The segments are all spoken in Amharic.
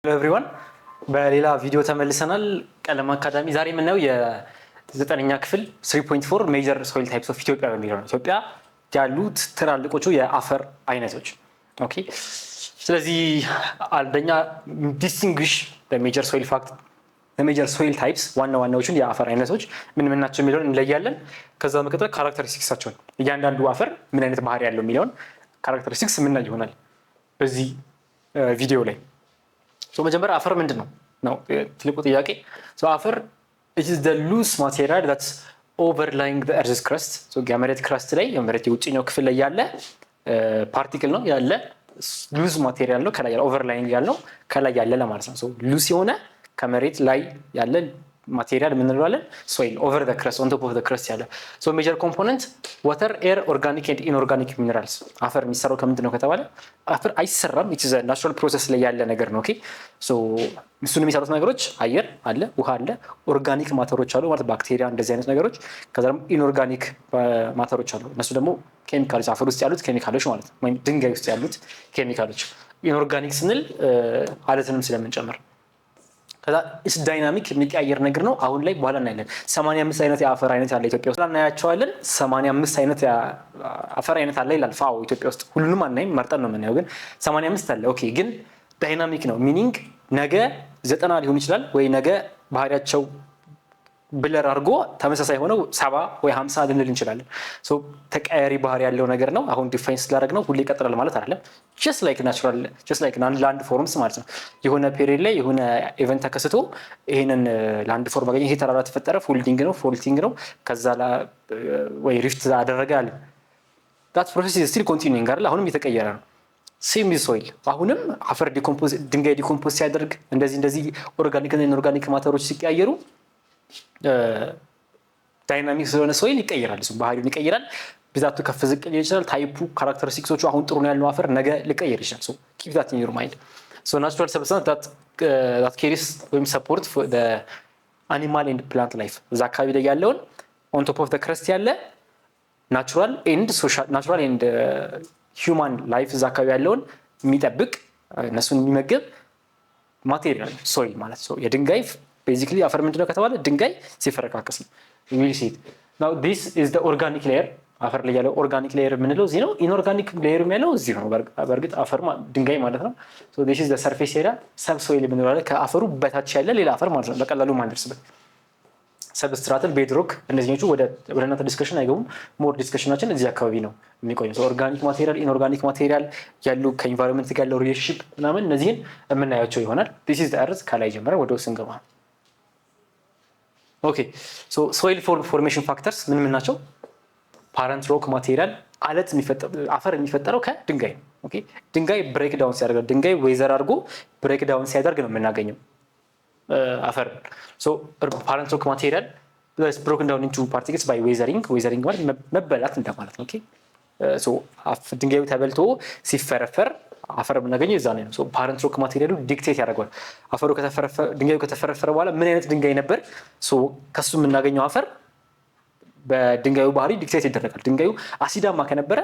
Hello everyone በሌላ ቪዲዮ ተመልሰናል ቀለም አካዳሚ ዛሬ የምናየው የ9ኛ ክፍል 3.4 ሜጀር ሶይል ታይፕስ ኦፍ ኢትዮጵያ በሚለው ነው ኢትዮጵያ ያሉት ትላልቆቹ የአፈር አይነቶች ኦኬ ስለዚህ አንደኛ ዲስቲንግዊሽ the major soil types ዋናዎቹን የአፈር አይነቶች ምን ናቸው የሚለውን እንለያለን ከዛ መቀጠል ካራክተሪስቲክሳቸውን እያንዳንዱ አፈር ምን አይነት ባህሪ ያለው የሚለውን ካራክተሪስቲክስ ምን ይሆናል በዚህ ቪዲዮ ላይ So መጀመሪያ አፈር ምንድነው ነው ትልቁ ጥያቄ so አፈር it is the loose material that's overlying the earth's crust so የመሬት crust ላይ የመሬት የውጭኛው ክፍል ላይ ያለ ፓርቲክል ነው ያለ loose material ነው ከላይ overlying ያለው ከላይ ያለ ለማለት ነው so loose የሆነ ከመሬት ላይ ያለ ማቴሪያል ምን እንለዋለን soil over the crust on top of the crust ያለ so major component water air organic and inorganic minerals አፈር የሚሰራው ከምንድነው ከተባለ አፈር አይሰራም it is a natural process ላይ ያለ ነገር ነው ኦኬ so እሱን የሚሰሩት ነገሮች አየር አለ ውሃ አለ ኦርጋኒክ ማተሮች አሉ ማለት ባክቴሪያ እንደዚህ አይነት ነገሮች ከዛም ኢንኦርጋኒክ ማተሮች አሉ እነሱ ደግሞ ኬሚካሎች አፈር ውስጥ ያሉት ኬሚካሎች ማለት ነው ወይም ድንጋይ ውስጥ ያሉት ኬሚካሎች ኢንኦርጋኒክ ስንል አለትንም ስለምንጨምር ከዛ is dynamic የሚቀያየር ነገር ነው አሁን ላይ በኋላ እናያለን 85 አይነት የአፈር አይነት አለ ኢትዮጵያ ውስጥ እናያቸዋለን 85 አይነት የአፈር አይነት አለ ይላል ፋኦ ኢትዮጵያ ውስጥ ሁሉንም አናይም መርጠን ነው የምናየው ግን 85 አለ ኦኬ ግን ዳይናሚክ ነው ሚኒንግ ነገ 90 ሊሆን ይችላል ወይ ነገ ባህሪያቸው ብለር አድርጎ ተመሳሳይ ሆነው 70 ወይ 50 ልንል እንችላለን ሶ ተቀያሪ ባህሪ ያለው ነገር ነው አሁን ዲፋይን ስላደረግ ነው ሁሌ ይቀጥላል ማለት አይደለም just like land forms ማለት ነው የሆነ ፔሪድ ላይ የሆነ ኢቨንት ተከስቶ ይሄንን ላንድ ፎርም አገኘ ይሄ ተራራ ተፈጠረ ፎልዲንግ ነው ከዛ ወይ ሪፍት አደረገ አለ that process is still continuing አይደል አሁንም እየተቀየረ ነው same with soil አሁንም አፈር ድንጋይ ዲኮምፖዝ ሲያደርግ እንደዚህ ኦርጋኒክ እና ኢንኦርጋኒክ ማተሮች ሲቀያየሩ ዳይናሚክ ስለሆነ ሶይል ይቀየራል እሱ ባህሪውን ይቀየራል ብዛቱ ከፍ ዝቅ ሊል ይችላል ታይፑ ካራክተሪስቲክሶቹ አሁን ጥሩ ነው ያለው አፈር ነገ ሊቀየር ይችላል so keep that in your mind so natural substance that carries ወይም support for the animal and plant life እዛ አካባቢ ላይ ያለውን on top of the crust ያለ natural and human life እዛ አካባቢ ያለውን የሚጠብቅ እነሱን የሚመግብ ማቴሪያል ሶይል ማለት ነው የድንጋይ basically አፈር ምንድነው ከተባለ ድንጋይ ሲፈረካከስ ነው you will see it now this is the organic layer አፈር ላይ ያለው organic layer ምንለው እዚህ ነው inorganic layer ያለው እዚህ ነው በርግጥ አፈር ድንጋይ ማለት ነው so this is the surface area subsoil ምንለው ከአፈሩ በታች ያለ ሌላ አፈር ማለት ነው በቀላሉ ማንደርስበት substratal bedrock እነዚህኞቹ ወደ እናንተ ዲስከሽን አይገቡም ሞር ዲስከሽናችን እዚህ አካባቢ ነው የሚቆየው so organic material inorganic material ያሉ ከenvironment ጋር ያለው relationship ምናምን እነዚህን የምናያቸው ይሆናል this is the earth ከላይ ጀምረን ወደ ውስጥ እንገባ Okay, so soil formation factors ምን ናቸው? Parent rock material አለት አፈር የሚፈጠረው ከድንጋይ ነው። ኦኬ ድንጋይ ብሬክ ዳውን ሲያደርግ ድንጋይ ዌዘር አድርጎ ብሬክ ዳውን ሲያደርግ ነው የምናገኘው አፈር so parent rock material is broken down into particles by weathering ማለት መበላት እንደማለት ነው ኦኬ so ድንጋዩ ተበልቶ ሲፈረፈር አፈር የምናገኘው እዛ ላይ ነው so parent rock material ዲክቴት ያደርጋል አፈሩ ድንጋዩ ከተፈረፈረ በኋላ ምን አይነት ድንጋይ ነበር so ከሱ የምናገኘው አፈር በድንጋዩ ባህሪ ዲክቴት ይደረጋል ድንጋዩ አሲዳማ ከነበረ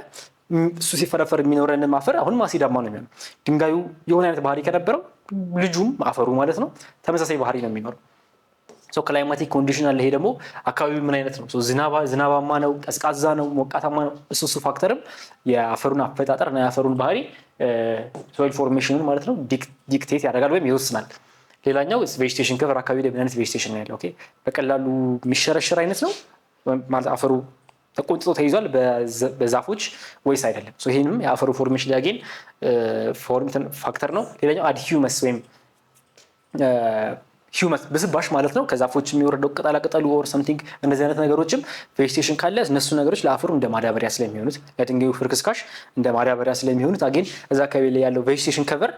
እሱ ሲፈረፈር የሚኖረን አፈር አሁንም አሲዳማ ነው የሚሆነው ድንጋዩ የሆነ አይነት ባህሪ ከነበረው ልጁም አፈሩ ማለት ነው ተመሳሳይ ባህሪ ነው የሚኖረው so climatic condition አለ ይሄ ደግሞ አካባቢው ምን አይነት ነው so ዝናባማ ነው ቀዝቃዛ ነው ሞቃታማ ነው እሱ ፋክተርም የአፈሩን አፈጣጠር እና የአፈሩን ባህሪ soil formation ማለት ነው ዲክቴት ያደርጋል ወይም ይወስናል ሌላኛው vegetation cover አካባቢ ላይ ምን አይነት vegetation ነው ያለው ኦኬ በቀላሉ የሚሸረሸር አይነት ነው ማለት አፈሩ ተቆንጥጦ ተይዟል በዛፎች ወይስ አይደለም so ይሄንም የአፈሩ ፎርሜሽን ላይ again ፎርም ፋክተር ነው ሌላኛው adhumus ወይም humus በስባሽ ማለት ነው ከዛፎች የሚወርደው ቅጠሉ or something እንደዚህ አይነት ነገሮችም vegetation ካለ እነሱ ነገሮች ለአፈሩ እንደ ማዳበሪያ ስለሚሆኑት ለድንጋዩ ፍርክስካሽ እንደ ማዳበሪያ ስለሚሆኑት አገን እዛ አካባቢ ላይ ያለው vegetation cover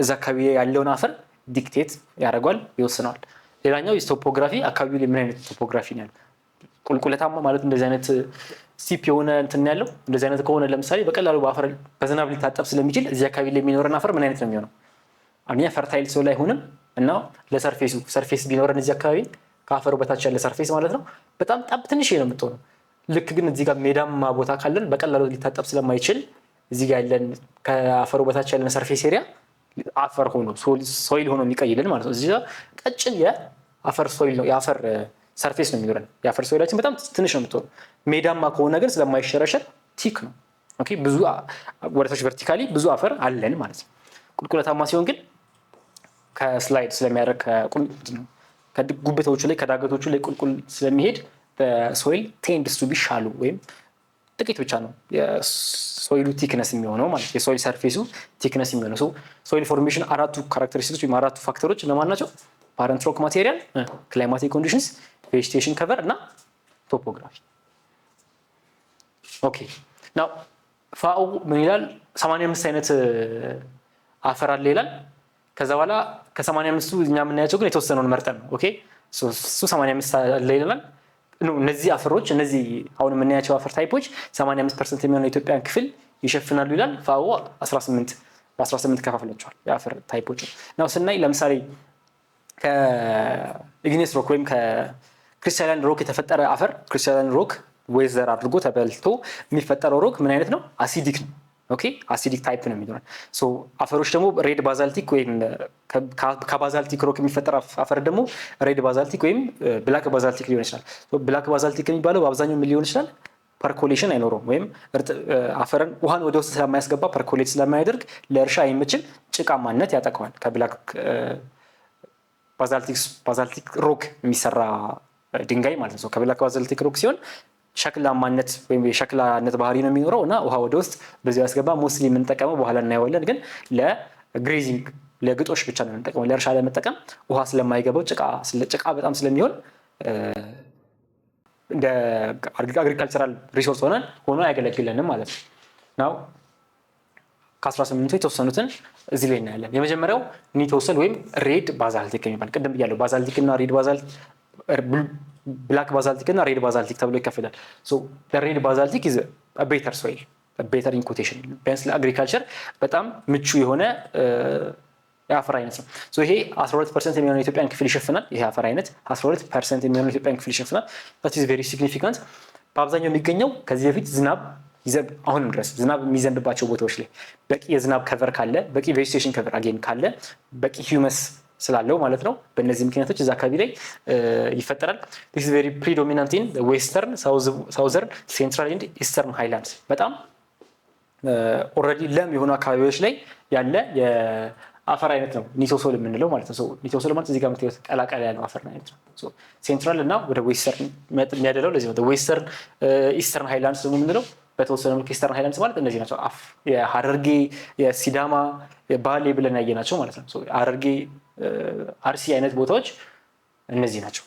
እዛ አካባቢ ላይ ያለውን አፈር ዲክቴት ያደርጋል ይወስናል ሌላኛው ቶፖግራፊ አካባቢው ላይ ምን አይነት ቶፖግራፊ ነው ያለው ቁልቁለታማ ማለት እንደዚህ አይነት ስቲፕ የሆነ እንትን ያለው እንደዚህ አይነት ከሆነ ለምሳሌ በቀላሉ በአፈር በዝናብ ሊታጠብ ስለሚችል እዚህ አካባቢ ላይ የሚኖረን አፈር ምን አይነት ነው የሚሆነው አንኛ ፈርታይል ሶል አይሆንም እና ሰርፌስ ቢኖረን እዚህ አካባቢ ከአፈሩ በታች ያለ ሰርፌስ ማለት ነው በጣም ጠብ ትንሽ ነው የምትሆነው ልክ ግን እዚህ ጋር ሜዳማ ቦታ ካለን በቀላሉ ሊታጠብ ስለማይችል እዚህ ጋር ያለን ከአፈሩ በታች ያለን ሰርፌስ ኤሪያ አፈር ሆኖ ሶይል ሆኖ የሚቀይልን ማለት ነው። እዚህ ጋር ቀጭን የአፈር ሶይል ነው የአፈር ሰርፌስ ነው የሚኖረን። የአፈር ሶይላችን በጣም ትንሽ ነው የምትሆነው። ሜዳማ ከሆነ ግን ስለማይሸረሸር ቲክ ነው። ኦኬ ብዙ ወደታች ቨርቲካሊ ብዙ አፈር አለን ማለት ነው። ቁልቁለታማ ሲሆን ግን ከስላይድ ስለሚያደርግ ከጉብታዎቹ ላይ ከዳገቶቹ ላይ ቁልቁል ስለሚሄድ ሶይል ቴንድስ ቱ ቢ ሻሉ ወይም ጥቂት ብቻ ነው የሶይሉ ቲክነስ የሚሆነው ማለት የሶይል ሰርፌሱ ቲክነስ የሚሆነው። ሶይል ፎርሜሽን አራቱ ካራክተሪስቲክስ ወይም አራቱ ፋክተሮች እነማን ናቸው? ፓረንት ሮክ ማቴሪያል፣ ክላይማቲክ ኮንዲሽንስ፣ ቬጂቴሽን ከቨር እና ቶፖግራፊ። ኦኬ ናው ፋኦ ምን ይላል? 85 አይነት አፈር አለ ይላል። ከዛ በኋላ ከ85ቱ እኛ የምናያቸው ግን የተወሰነውን መርጠን ነው። ኦኬ እሱ 85 አለ ይላል። እነዚህ አፈሮች እነዚህ አሁን የምናያቸው አፈር ታይፖች 85% የሚሆነው የኢትዮጵያን ክፍል ይሸፍናሉ ይላል። ፋኦ 18 በ18 ከፋፍላቸዋል የአፈር ታይፖች ነው ስናይ። ለምሳሌ ከኢግኒየስ ሮክ ወይም ከክሪስታላይን ሮክ የተፈጠረ አፈር ክሪስታላይን ሮክ ዌዘር አድርጎ ተበልቶ የሚፈጠረው ሮክ ምን አይነት ነው? አሲዲክ ነው። ኦኬ አሲዲክ ታይፕ ነው የሚሆነው። አፈሮች ደግሞ ሬድ ባዛልቲክ ወይም ከባዛልቲክ ሮክ የሚፈጠር አፈር ደግሞ ሬድ ባዛልቲክ ወይም ብላክ ባዛልቲክ ሊሆን ይችላል። ብላክ ባዛልቲክ የሚባለው በአብዛኛው ምን ሊሆን ይችላል? ፐርኮሌሽን አይኖረውም ወይም አፈርን ውሃን ወደ ውስጥ ስለማያስገባ ፐርኮሌት ስለማያደርግ ለእርሻ አይመችም፣ ጭቃማነት ያጠቀዋል። ከብላክ ባዛልቲክ ሮክ የሚሰራ ድንጋይ ማለት ነው። ከብላክ ባዛልቲክ ሮክ ሲሆን ሸክላማነት ወይም የሸክላነት ባህሪ ነው የሚኖረው እና ውሃ ወደ ውስጥ በዚህ ያስገባ ሞስሊ የምንጠቀመው በኋላ እናየዋለን። ግን ለግሬዚንግ ለግጦሽ ብቻ ነው የምንጠቀመው። ለእርሻ ለመጠቀም ውሃ ስለማይገባው ጭቃ በጣም ስለሚሆን እንደ አግሪካልቸራል ሪሶርስ ሆኖ አያገለግለንም ማለት ነው። ከ18ቱ የተወሰኑትን እዚህ ላይ እናያለን። የመጀመሪያው ኒቶሰል ወይም ሬድ ባዛልቲክ የሚባል ቅድም ብያለሁ። ባዛልቲክ እና ሬድ ባዛልቲክ ብላክ ባዛልቲክ እና ሬድ ባዛልቲክ ተብሎ ይከፈላል። ሬድ ባዛልቲክ ኢዝ ቤተር ሶይል ቤተር ኢን ኮቴሽን ቢያንስ ለአግሪካልቸር በጣም ምቹ የሆነ የአፈር አይነት ነው። ይሄ 12% የሚሆነው የኢትዮጵያን ክፍል ይሸፍናል። ይሄ አፈር አይነት 12% የሚሆነው የኢትዮጵያን ክፍል ይሸፍናል። that is very significant። በአብዛኛው የሚገኘው ከዚህ በፊት ዝናብ አሁንም ድረስ ዝናብ የሚዘንብባቸው ቦታዎች ላይ በቂ የዝናብ ከቨር ካለ፣ በቂ ቬጂቴሽን ከቨር አጌን ካለ፣ በቂ ሂውመስ ስላለው ማለት ነው። በእነዚህ ምክንያቶች እዛ አካባቢ ላይ ይፈጠራል። this is very predominant in the western, southern, central and eastern highlands። በጣም ኦልሬዲ ለም የሆኑ አካባቢዎች ላይ ያለ የአፈር አይነት ነው ኒቶሶል የምንለው ማለት ነው። ኒቶሶል ማለት እዚህ ጋር የምታዩት ቀላቀላ ያለው አፈር አይነት ነው። ሴንትራል እና ወደ ዌስተርን የሚያደለው ለዚህ ነው። ዌስተርን ኢስተርን ሃይላንድስ ደግሞ የምንለው በተወሰነ መልክ ኢስተርን ሃይላንድስ ማለት እነዚህ ናቸው። የሀረርጌ፣ የሲዳማ፣ የባሌ ብለን ያየናቸው ማለት ነው። ሀረርጌ፣ አርሲ አይነት ቦታዎች እነዚህ ናቸው።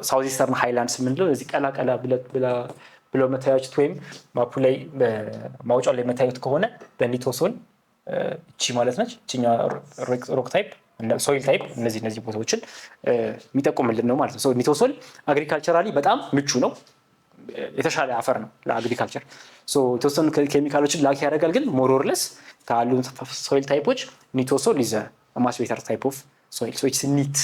ሳውዝ ኢስተርን ሃይላንድስ የምንለው እዚህ ቀላቀላ ብለው መታያችሁት ወይም ማፑ ላይ ማውጫው ላይ መታየት ከሆነ በኒቶሶል እቺ ማለት ነች። እቺኛ ሮክ ታይፕ ሶይል ታይፕ እነዚህ ቦታዎችን የሚጠቁምልን ነው ማለት ነው። ኒቶሶል አግሪካልቸራሊ በጣም ምቹ ነው። የተሻለ አፈር ነው ለአግሪካልቸር። የተወሰኑ ኬሚካሎችን ላክ ያደርጋል። ግን ሞሮርለስ ካሉ ሶይል ታይፖች ኒቶሶል ኢዝ ማች ቤተር ታይፕ ኦፍ ሶይል። ኢትስ ኒት።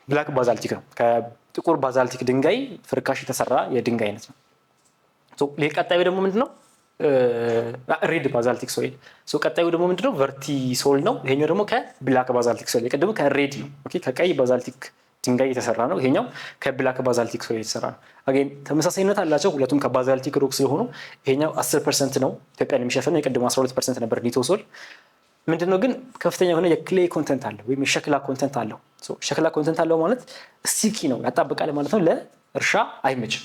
ብላክ ባዛልቲክ ነው። ከጥቁር ባዛልቲክ ድንጋይ ፍርካሽ የተሰራ የድንጋይ አይነት ነው። ቀጣዩ ደግሞ ምንድነው? ሬድ ባዛልቲክ ሶይል። ቀጣዩ ደግሞ ምንድነው? ቨርቲሶል ነው። ይሄኛው ደግሞ ከብላክ ባዛልቲክ ሶይል። የቀደሙ ከሬድ ነው። ከቀይ ባዛልቲክ ድንጋይ የተሰራ ነው። ይሄኛው ከብላክ ባዛልቲክ ሶይል የተሰራ ነው። አገን ተመሳሳይነት አላቸው። ሁለቱም ከባዛልቲክ ሮክ ስለሆኑ ይሄኛው 10% ነው ኢትዮጵያን የሚሸፍነው። የቀደሙ 12% ነበር ኒቶሶል። ምንድነው ግን ከፍተኛ የሆነ የክሌይ ኮንተንት አለው ወይም የሸክላ ኮንተንት አለው። ሸክላ ኮንተንት አለው ማለት ስቲኪ ነው፣ ያጣብቃል ማለት ነው። ለእርሻ አይመችም።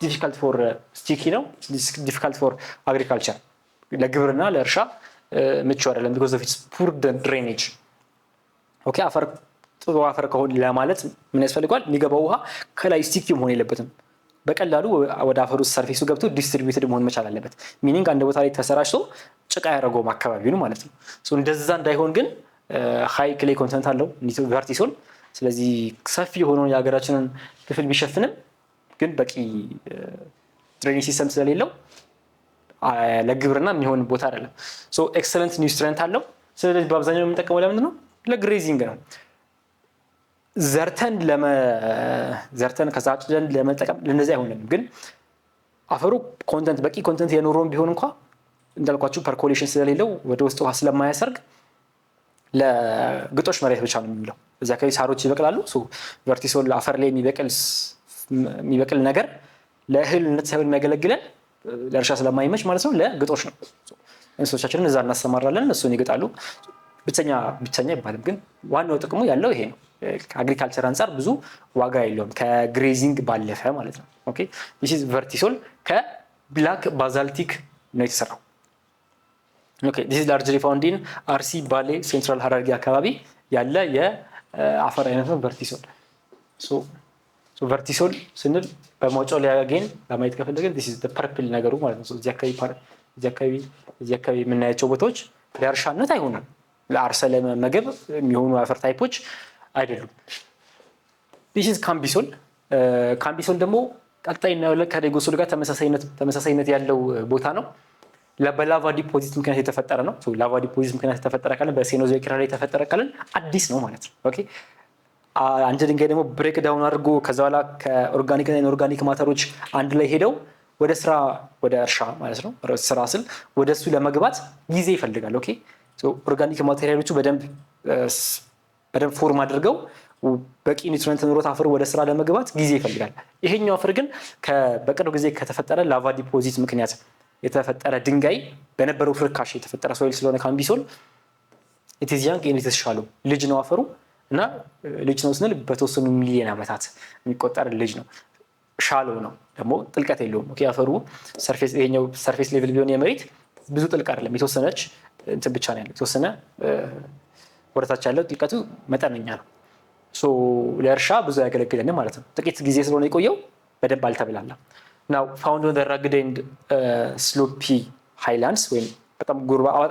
ዲፊካልት ፎር ስቲኪ ነው፣ ዲፊካልት ፎር አግሪካልቸር። ለግብርና ለእርሻ ምቹ አይደለም። ቢኮዝ ኦፍ ኢትስ ፑር ድሬኔጅ። ኦኬ አፈር ጥሩ አፈር ከሆነ ለማለት ምን ያስፈልገዋል? የሚገባው ውሃ ከላይ ስቲኪ መሆን የለበትም። በቀላሉ ወደ አፈሩ ሰርፌሱ ገብቶ ዲስትሪቢዩትድ መሆን መቻል አለበት። ሚኒንግ አንድ ቦታ ላይ ተሰራጭቶ ጭቃ ያደረገውም አካባቢውን ማለት ነው። እንደዛ እንዳይሆን ግን ሃይ ክሌይ ኮንተንት አለው ቨርቲሶል። ስለዚህ ሰፊ የሆነውን የሀገራችንን ክፍል ቢሸፍንም ግን በቂ ድሬኔጅ ሲስተም ስለሌለው ለግብርና የሚሆን ቦታ አይደለም። ኤክሰለንት ኒውትሪየንት አለው። ስለዚህ በአብዛኛው የምንጠቀመው ለምንድን ነው? ለግሬዚንግ ነው። ዘርተን ከዛ አጭደን ለመጠቀም ለነዚህ አይሆንም። ግን አፈሩ ኮንተንት በቂ ኮንተንት የኖረውን ቢሆን እንኳ እንዳልኳችሁ ፐርኮሌሽን ስለሌለው ወደ ውስጥ ውሃ ስለማያሰርግ ለግጦሽ መሬት ብቻ ነው የሚውለው። እዚህ አካባቢ ሳሮች ይበቅላሉ። ቨርቲሶል አፈር ላይ የሚበቅል ነገር ለእህልነት ሳይሆን የሚያገለግለን ለእርሻ ስለማይመች ማለት ነው ለግጦሽ ነው። እንስሶቻችንን እዛ እናሰማራለን፣ እሱን ይግጣሉ። ብቸኛ አይባልም፣ ግን ዋናው ጥቅሙ ያለው ይሄ ነው። ከአግሪካልቸር አንጻር ብዙ ዋጋ የለውም ከግሬዚንግ ባለፈ ማለት ነው። ኦኬ ዲስ ኢዝ ቨርቲሶል ከብላክ ባዛልቲክ ነው የተሰራው። ኦኬ ዲስ ኢዝ ላርጅሊ ፋውንድ ኢን አርሲ፣ ባሌ፣ ሴንትራል ሀረርጌ አካባቢ ያለ የአፈር አይነት ነው ቨርቲሶል። ሶ ቨርቲሶል ስንል በማውጫው ላይ ያገኝ ለማየት ከፈለገን ዲስ ኢዝ ዘ ፐርፕል ነገሩ ማለት ነው። እዚህ አካባቢ የምናያቸው ቦታዎች ለእርሻነት አይሆኑም፣ ለአርሰ ለመመገብ የሚሆኑ አፈር ታይፖች አይደሉም። ዲስ ኢዝ ካምቢሶል። ካምቢሶል ደግሞ ቀጣይ እናየዋለን ከዴጎሶል ጋር ተመሳሳይነት ያለው ቦታ ነው። በላቫ ዲፖዚት ምክንያት የተፈጠረ ነው። ላቫ ዲፖዚት ምክንያት የተፈጠረ ካለን በሴኖዞይክ ኢራ ላይ የተፈጠረ ካለን አዲስ ነው ማለት ነው። ኦኬ አንድ ድንጋይ ደግሞ ብሬክ ዳውን አድርጎ ከዛ በኋላ ከኦርጋኒክ እና ኢንኦርጋኒክ ማተሮች አንድ ላይ ሄደው ወደ እርሻ ማለት ነው ስራ ስል ወደ እሱ ለመግባት ጊዜ ይፈልጋል። ኦኬ ኦርጋኒክ ማቴሪያሎቹ በደንብ ፎርም አድርገው በቂ ኒውትሪየንት ኖሮት አፈር ወደ ስራ ለመግባት ጊዜ ይፈልጋል። ይሄኛው አፈር ግን በቅርብ ጊዜ ከተፈጠረ ላቫ ዲፖዚት ምክንያት የተፈጠረ ድንጋይ በነበረው ፍርካሽ የተፈጠረ ሶይል ስለሆነ ካምቢሶል ኢትዝ ያንግ ኤንድ ኢትዝ ሻሎ ልጅ ነው አፈሩ እና ልጅ ነው ስንል በተወሰኑ ሚሊዮን ዓመታት የሚቆጠር ልጅ ነው። ሻሎ ነው ደግሞ ጥልቀት የለውም። ኦኬ አፈሩ ሰርፌስ ሌቭል ቢሆን የመሬት ብዙ ጥልቅ አይደለም፣ የተወሰነች እንትን ብቻ ነው ያለው፣ የተወሰነ ወደታች ያለው ጥልቀቱ መጠነኛ ነው። ለእርሻ ብዙ ያገለግለን ማለት ነው። ጥቂት ጊዜ ስለሆነ የቆየው በደንብ አልተብላላም። ናው ፋውንድ ኦን ዘ ረግድ ኤንድ ስሎፒ ሃይላንድስ ወይም በጣም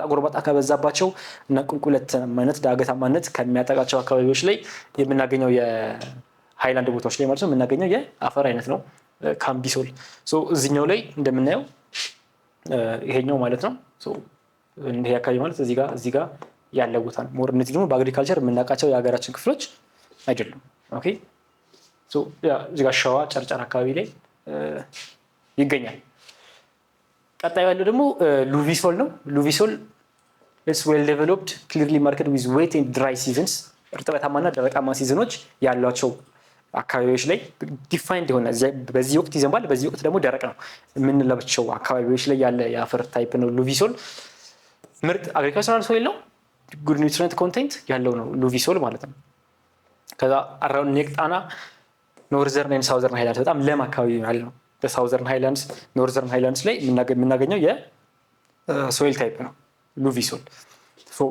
ጎርባጣ ከበዛባቸው እና ቁልቁለታማነት ዳገታማነት ከሚያጠቃቸው አካባቢዎች ላይ የምናገኘው የሃይላንድ ቦታዎች ላይ ማለት ነው የምናገኘው የአፈር አይነት ነው ካምቢሶል። እዚህኛው ላይ እንደምናየው ይሄኛው ማለት ነው ይሄ አካባቢ ማለት እዚህ ጋር ያለ ቦታ ነው። ሞር እነዚህ ደግሞ በአግሪካልቸር የምናውቃቸው የሀገራችን ክፍሎች አይደሉም። ኦኬ እዚህ ጋር ሸዋ ጨርጨር አካባቢ ላይ ይገኛል። ቀጣዩ ያለው ደግሞ ሉቪሶል ነው። ሉቪሶል ኢትስ ዌል ዴቨሎፕድ ክሊርሊ ማርክድ ዊዝ ዌት ኤንድ ድራይ ሲዝንስ እርጥበታማና ደረቃማ ሲዝኖች ያሏቸው አካባቢዎች ላይ ዲፋይንድ የሆነ በዚህ ወቅት ይዘንባል፣ በዚህ ወቅት ደግሞ ደረቅ ነው የምንላቸው አካባቢዎች ላይ ያለ የአፈር ታይፕ ነው ሉቪሶል። ምርጥ አግሪካልቸራል ሶይል ነው። ጉድ ኒውትሪየንት ኮንቴንት ያለው ነው ሉቪሶል ማለት ነው። ከዛ አራውንድ ኔክ ጣና ኖርዘርን ኤንድ ሳውዘርን ሃይላንድስ በጣም ለም አካባቢ ማለት ነው። በሳውዘርን ሃይላንድስ ኖርዘርን ሃይላንድስ ላይ የምናገኘው የሶይል ታይፕ ነው ሉቪሶል።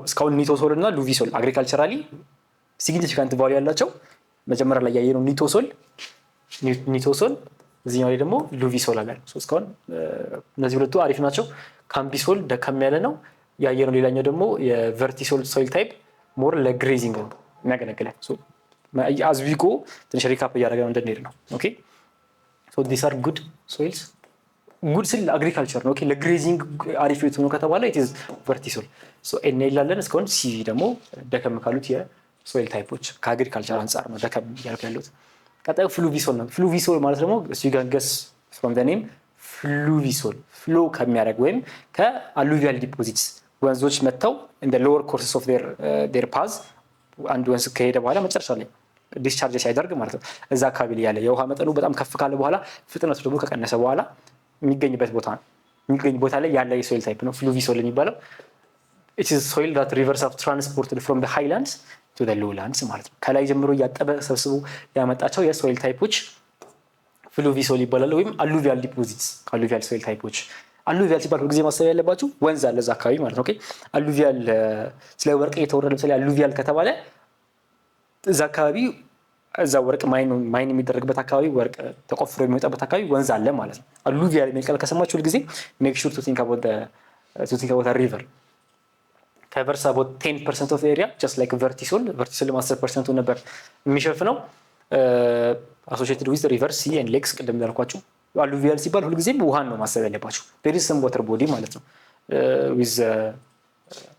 እስካሁን ኒቶሶል እና ሉቪሶል አግሪካልቸራሊ ሲግኒፊካንት ቫልዩ ያላቸው መጀመሪያ ላይ ያየነው ኒቶሶል እዚህኛው ላይ ደግሞ ሉቪሶል አለ። እስካሁን እነዚህ ሁለቱ አሪፍ ናቸው። ካምቢሶል ደከም ያለ ነው ያየነው። ሌላኛው ደግሞ የቨርቲሶል ሶይል ታይፕ ሞር ለግሬዚንግ ነው የሚያገለግለን። አዝቢጎ ትንሽ ሪካፕ እያደረገ እንድንሄድ ነው። ኦኬ ዲስ አር ጉድ ሶይልስ። ጉድ ስል አግሪካልቸር ነው። ኦኬ ለግሬዚንግ አሪፍ የቱ ነው ከተባለ ኢትዝ ቨርቲሶል። ኤን ይላለን። እስካሁን ሲ ደግሞ ደከም ካሉት የሶይል ታይፖች ከአግሪካልቸር አንጻር ነው ደከም እያልኩ ያሉት። ቀጣዩ ፍሉቪሶል ነው። ፍሉቪሶል ማለት ደግሞ ሲጋንገስ ፍሮም ዘ ኔም ፍሉቪሶል ፍሎ ከሚያደርግ ወይም ከአሉቪያል ዲፖዚትስ ወንዞች መጥተው እንደ ሎወር ኮርስስ ኦፍ ዴር ፓዝ አንድ ወንዝ ከሄደ በኋላ መጨረሻ ላይ ዲስቻርጅ ሲያደርግ ማለት ነው እዛ አካባቢ ላይ ያለ የውሃ መጠኑ በጣም ከፍ ካለ በኋላ ፍጥነቱ ደግሞ ከቀነሰ በኋላ የሚገኝበት ቦታ ነው። የሚገኝ ቦታ ላይ ያለ የሶይል ታይፕ ነው ፍሉቪሶል የሚባለው። it is soil that rivers have transported from the highlands to the lowlands ማለት ነው። ከላይ ጀምሮ እያጠበ ሰብስቦ ያመጣቸው የሶይል ታይፖች ፍሉቪሶል ይባላሉ፣ ወይም አሉቪያል ዲፖዚትስ ከአሉቪያል ሶይል ታይፖች። አሉቪያል ሲባል ሁልጊዜ ማሰብ ያለባችሁ ወንዝ አለ እዛ አካባቢ ማለት ነው። ኦኬ አሉቪያል ስለ ወርቅ የተወረደ ለምሳሌ አሉቪያል ከተባለ እዛ አካባቢ እዛ ወርቅ ማይን የሚደረግበት አካባቢ ወርቅ ተቆፍሮ የሚወጣበት አካባቢ ወንዝ አለ ማለት ነው። አሉቪያል የሚል ቃል ከሰማችሁ ሁልጊዜ ሜክ ሹር ቱ ቲንክ አባውት ሪቨር covers about 10% of the area just like vertisol 10% ነበር የሚሸፍነው associated with rivers sea and lakes። ቅድም እንዳልኳችሁ አሉቪያል ሲባል ሁልጊዜም ውሃን ነው ማሰብ ያለባችሁ። there is some water body ማለት ነው። with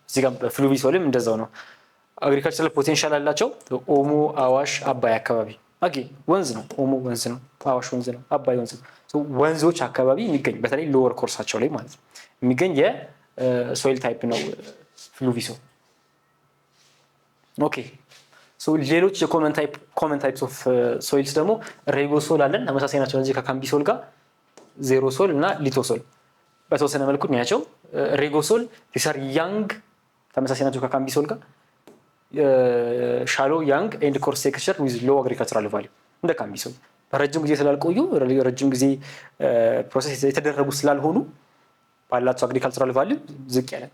እዚህ ጋር ፍሉቪሶልም እንደዛው ነው። አግሪካልቸራል ፖቴንሻል አላቸው። ኦሞ፣ አዋሽ፣ አባይ አካባቢ ወንዝ ነው። ኦሞ ወንዝ ነው፣ አዋሽ ወንዝ ነው፣ አባይ ወንዝ ነው። ወንዞች አካባቢ የሚገኝ በተለይ ሎወር ኮርሳቸው ላይ ማለት ነው የሚገኝ ሶይል ታይፕ ነው ፍሉቪሶል። ኦኬ ሶ ሌሎች የኮመን ታይፕስ ኦፍ ሶይልስ ደግሞ ሬጎሶል አለን። ተመሳሳይ ናቸው እዚህ ከካምቢሶል ጋር ዜሮሶል እና ሊቶሶል በተወሰነ መልኩ ናቸው። ሬጎሶል ዲሰር ያንግ ተመሳሳይ ናቸው ከካምቢሶል ጋር ሻሎ ያንግ ኤንድ ኮርስ ቴክስቸር ዊዝ ሎ አግሪካልቸራል ቫልዩ እንደ ካምቢሶል በረጅም ጊዜ ስላልቆዩ ረጅም ጊዜ ፕሮሰስ የተደረጉ ስላልሆኑ ባላቸው አግሪካልቸራል ቫልዩ ዝቅ ያለ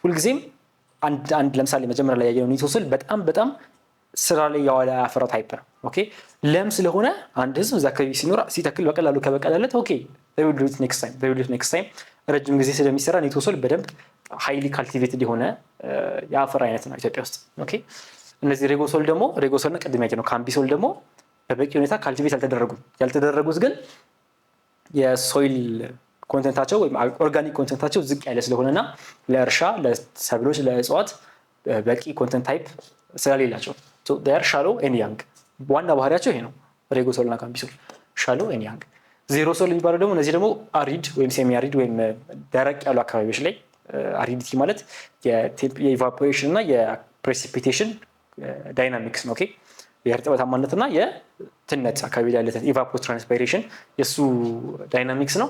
ሁልጊዜም አንድ ለምሳሌ መጀመሪያ ላይ ያየነው ኒቶሶል በጣም ስራ ላይ ያዋለ አፈር ታይፕ ነው። ኦኬ ለም ስለሆነ አንድ ህዝብ እዛ አካባቢ ሲኖር ሲተክል በቀላሉ ከበቀለለት ኦኬ they will do it next time ረጅም ጊዜ ስለሚሰራ ኒቶሶል በደንብ ሃይሊ ካልቲቬትድ የሆነ የአፈር አይነት ነው ኢትዮጵያ ውስጥ። ኦኬ እነዚህ ሬጎሶልና ቅድም ያየነው ካምቢሶል ደግሞ በበቂ ሁኔታ ካልቲቬት ያልተደረጉት ግን የሶይል ኮንቴንታቸው ወይም ኦርጋኒክ ኮንቴንታቸው ዝቅ ያለ ስለሆነና ለእርሻ ለሰብሎች ለእጽዋት በቂ ኮንቴንት ታይፕ ስለሌላቸው they are shallow and young ዋና ባህሪያቸው ይሄ ነው ሬጎሶልና ካምቢሶል shallow and young። ዜሮሶል የሚባለው ደግሞ እነዚህ ደግሞ አሪድ ወይም ሴሚ አሪድ ወይም ደረቅ ያሉ አካባቢዎች ላይ አሪዲቲ ማለት የኢቫፖሬሽን እና የፕሬሲፒቴሽን ዳይናሚክስ ነው። ኦኬ የእርጥበታማነትና የትነት አካባቢ ላይ ያለ ኢቫፖትራንስፓይሬሽን የሱ ዳይናሚክስ ነው።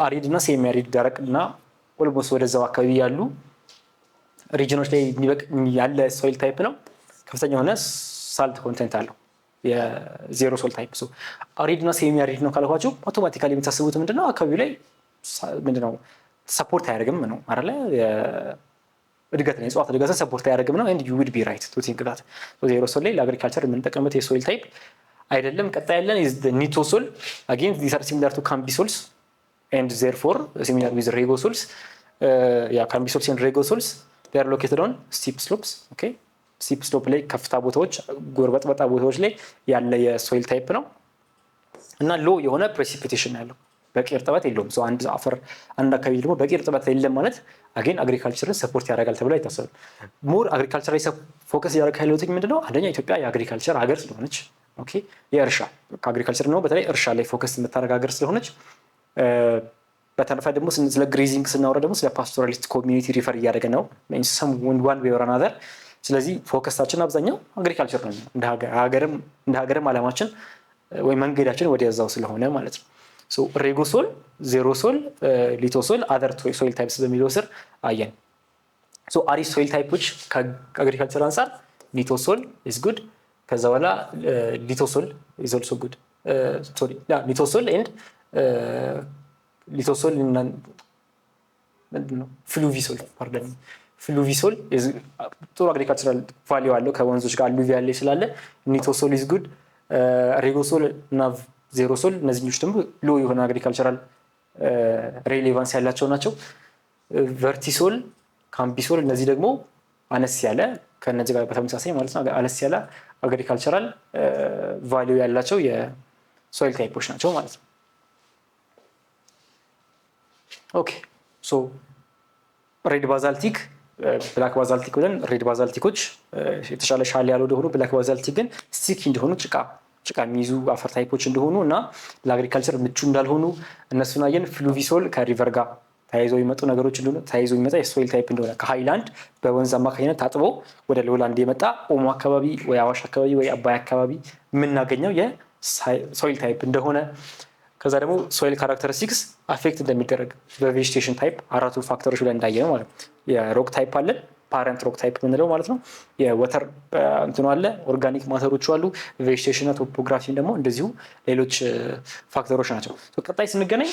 አሪድ እና ሴሚ አሪድ ደረቅ እና ኦልሞስት ወደዛው አካባቢ ያሉ ሪጅኖች ላይ ያለ ሶይል ታይፕ ነው። ከፍተኛ የሆነ ሳልት ኮንቴንት አለው የዜሮ ሶል ታይፕ። አሪድ እና ሴሚ አሪድ ነው ካልኳችሁ አውቶማቲካሊ የምታስቡት ምንድነው አካባቢው ላይ ምንድነው ሰፖርት አያደርግም ነው አይደለ? እድገትን የእጽዋት እድገትን ሰፖርት አያደርግም ነው። and you would be right to think that ዜሮ ሶል ላይ ለአግሪካልቸር የምንጠቀምበት የሶይል ታይፕ አይደለም። ቀጣይ ያለን is the ኒቶሶል again these are similar to cambisols and therefore similar with regosols. cambisols and regosols they are located on steep slopes. okay steep slope ላይ ከፍታ ቦታዎች ጎርበጥበጣ ቦታዎች ላይ ያለ የሶይል ታይፕ ነው እና ሎ የሆነ ፕሬሲፒቴሽን ያለው በቂ እርጥበት የለውም። አንድ አፈር አንድ አካባቢ ደግሞ በቂ እርጥበት የለም ማለት አገን አግሪካልቸርን ሰፖርት ያደርጋል ተብሎ አይታሰብም። ሞር አግሪካልቸር ላይ ፎከስ ያደርግ ያለው ምንድነው አንደኛ ኢትዮጵያ የአግሪካልቸር ሀገር ስለሆነች ኦኬ የእርሻ ከአግሪካልቸር ነው በተለይ እርሻ ላይ ፎከስ የምታደርግ ሀገር ስለሆነች በተረፈ ደግሞ ስለ ግሬዚንግ ስናወራ ደግሞ ስለ ፓስቶራሊስት ኮሚኒቲ ሪፈር እያደረገ ነው some one way or another። ስለዚህ ፎከሳችን አብዛኛው አግሪካልቸር ነው እንደ ሀገርም አላማችን ወይ መንገዳችን ወደዛው ስለሆነ ማለት ነው። ሬጎሶል ዜሮሶል ሊቶሶል አዘር ሶይል ታይፕስ በሚለው ስር አየን። አሪድ ሶይል ታይፖች ከአግሪካልቸር አንፃር ኒቶሶል ኢዝ ጉድ። ከዛ በኋላ ሊቶሶል ኢዝ ኦልሶ ጉድ ኒቶሶል ኤንድ ሊቶሶል ምንድነው ፍሉቪሶል ጥሩ አግሪካልቸራል ቫልዩ አለው ከወንዞች ጋር አሉቪያል ላይ ስላለ ኒቶሶል ኢዝ ጉድ። ሬጎሶል እና ዜሮሶል እነዚህኞች ደግሞ ሎ የሆነ አግሪካልቸራል ሬሌቫንስ ያላቸው ናቸው። ቨርቲሶል ካምቢሶል እነዚህ ደግሞ አነስ ያለ ከነዚህ ጋር በተመሳሳይ ማለት ነው አነስ ያለ አግሪካልቸራል ቫልዩ ያላቸው የሶይል ታይፖች ናቸው ማለት ነው። ኦኬ ሬድ ባዛልቲክ ብላክ ባዛልቲክ ብለን ሬድ ባዛልቲኮች የተሻለ ሻል ያለው እንደሆኑ ብላክ ባዛልቲክ ግን ስቲክ እንደሆኑ ጭቃ የሚይዙ አፈር ታይፖች እንደሆኑ እና ለአግሪካልቸር ምቹ እንዳልሆኑ እነሱን አየን። ፍሉቪሶል ከሪቨር ጋር ተያይዘው የሚመጡ ነገሮች እንደሆነ ተያይዘው የሚመጣ የሶይል ታይፕ እንደሆነ ከሃይላንድ በወንዝ አማካኝነት ታጥቦ ወደ ሎላንድ የመጣ ኦሞ አካባቢ ወይ አዋሽ አካባቢ ወይ አባይ አካባቢ የምናገኘው የሶይል ታይፕ እንደሆነ ከዛ ደግሞ ሶይል ካራክተሪስቲክስ አፌክት እንደሚደረግ በቬጂቴሽን ታይፕ አራቱ ፋክተሮች ላይ እንዳየነው ማለት ነው። የሮክ ታይፕ አለ ፓረንት ሮክ ታይፕ የምንለው ማለት ነው። የወተር እንትኑ አለ ኦርጋኒክ ማተሮቹ አሉ። ቬጂቴሽን እና ቶፖግራፊ ደግሞ እንደዚሁ ሌሎች ፋክተሮች ናቸው። ቀጣይ ስንገናኝ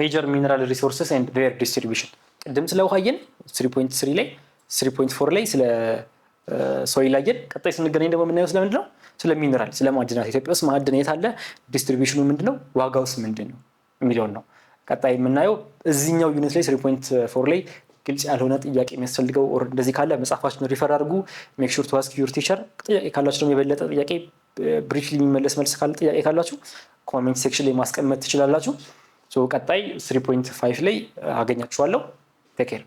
ሜጀር ሚነራል ሪሶርስስ ኤንድ ዴር ዲስትሪቢዩሽን ቅድም ስለ ውሃየን 3.3 ላይ 3.4 ላይ ስለ ሶይል አየን። ቀጣይ ስንገናኝ ደግሞ የምናየው ስለምንድን ነው? ስለ ሚነራል ስለ ማዕድናት ኢትዮጵያ ውስጥ ማዕድን የት አለ፣ ዲስትሪቢዩሽኑ ምንድነው፣ ዋጋውስ ምንድነው የሚለውን ነው ቀጣይ የምናየው። እዚህኛው ዩኒት ላይ 3.4 ላይ ግልጽ ያልሆነ ጥያቄ የሚያስፈልገው ኦር እንደዚህ ካለ መጽሐፋችሁን ሪፈር አድርጉ። ሜክ ሹር ቱ አስክ ዩር ቲቸር። ጥያቄ ካላችሁ ደግሞ የበለጠ ጥያቄ ብሪፍሊ የሚመለስ መልስ ካለ ጥያቄ ካላችሁ ኮሜንት ሴክሽን ላይ ማስቀመጥ ትችላላችሁ። ቀጣይ 3.5 ላይ አገኛችኋለሁ። ቴክ ኬር